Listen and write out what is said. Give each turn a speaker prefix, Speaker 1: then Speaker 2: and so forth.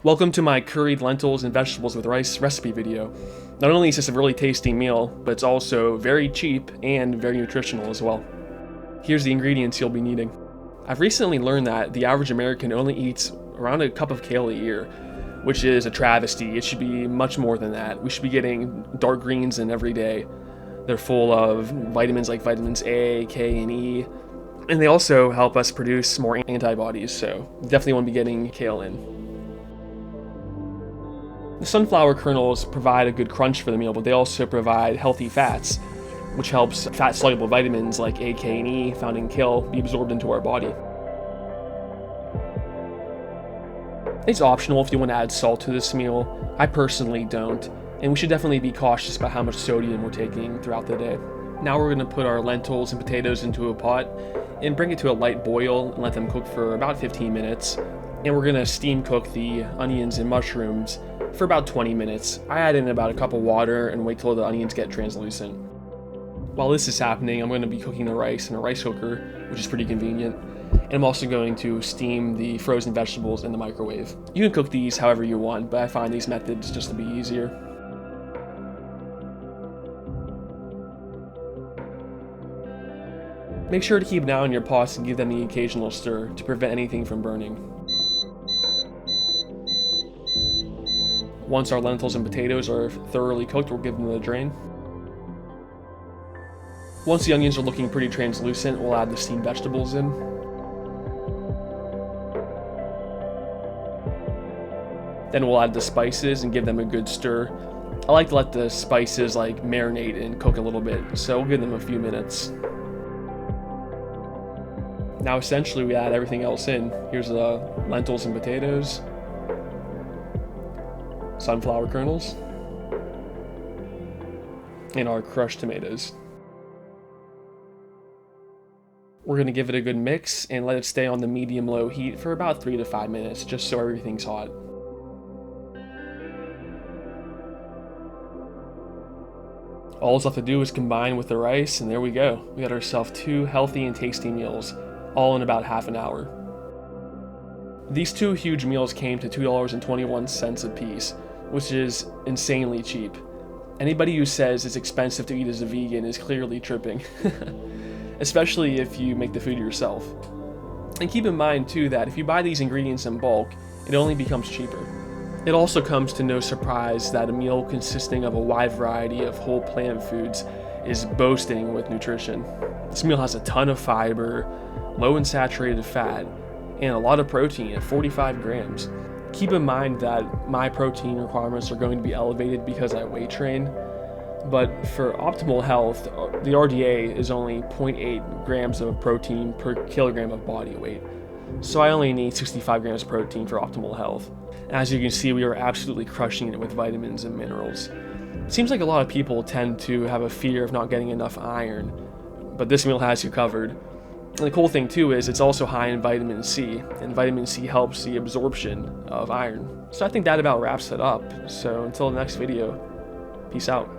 Speaker 1: Welcome to my curried lentils and vegetables with rice recipe video. Not only is this a really tasty meal, but it's also very cheap and very nutritional as well. Here's the ingredients you'll be needing. I've recently learned that the average American only eats around a cup of kale a year, which is a travesty. It should be much more than that. We should be getting dark greens in every day. They're full of vitamins like vitamins A, K, and E, and they also help us produce more antibodies, so definitely want to be getting kale in. The sunflower kernels provide a good crunch for the meal, but they also provide healthy fats, which helps fat-soluble vitamins like A, K, and E found in kale be absorbed into our body. It's optional if you want to add salt to this meal. I personally don't, and we should definitely be cautious about how much sodium we're taking throughout the day. Now we're going to put our lentils and potatoes into a pot and bring it to a light boil and let them cook for about 15 minutes. And we're going to steam cook the onions and mushrooms for about 20 minutes. I add in about a cup of water and wait till the onions get translucent. While this is happening, I'm going to be cooking the rice in a rice cooker, which is pretty convenient. And I'm also going to steam the frozen vegetables in the microwave. You can cook these however you want, but I find these methods just to be easier. Make sure to keep an eye on your pots and give them the occasional stir to prevent anything from burning. Once our lentils and potatoes are thoroughly cooked, we'll give them a drain. Once the onions are looking pretty translucent, we'll add the steamed vegetables in. Then we'll add the spices and give them a good stir. I like to let the spices marinate and cook a little bit, so we'll give them a few minutes. Now essentially we add everything else in. Here's the lentils and potatoes, sunflower kernels, and our crushed tomatoes. We're going to give it a good mix and let it stay on the medium-low heat for about 3 to 5 minutes, just so everything's hot. All it's left to do is combine with the rice, and there we go. We got ourselves 2 healthy and tasty meals, all in about half an hour. These 2 huge meals came to $2.21 a piece, which is insanely cheap. Anybody who says it's expensive to eat as a vegan is clearly tripping, especially if you make the food yourself. And keep in mind too that if you buy these ingredients in bulk, it only becomes cheaper. It also comes to no surprise that a meal consisting of a wide variety of whole plant foods is boasting with nutrition. This meal has a ton of fiber, low in saturated fat, and a lot of protein at 45 grams. Keep in mind that my protein requirements are going to be elevated because I weight train, but for optimal health, the RDA is only 0.8 grams of protein per kilogram of body weight. So I only need 65 grams of protein for optimal health. As you can see, we are absolutely crushing it with vitamins and minerals. It seems like a lot of people tend to have a fear of not getting enough iron, but this meal has you covered. And the cool thing too is it's also high in vitamin C, and vitamin C helps the absorption of iron. So I think that about wraps it up. So until the next video, peace out.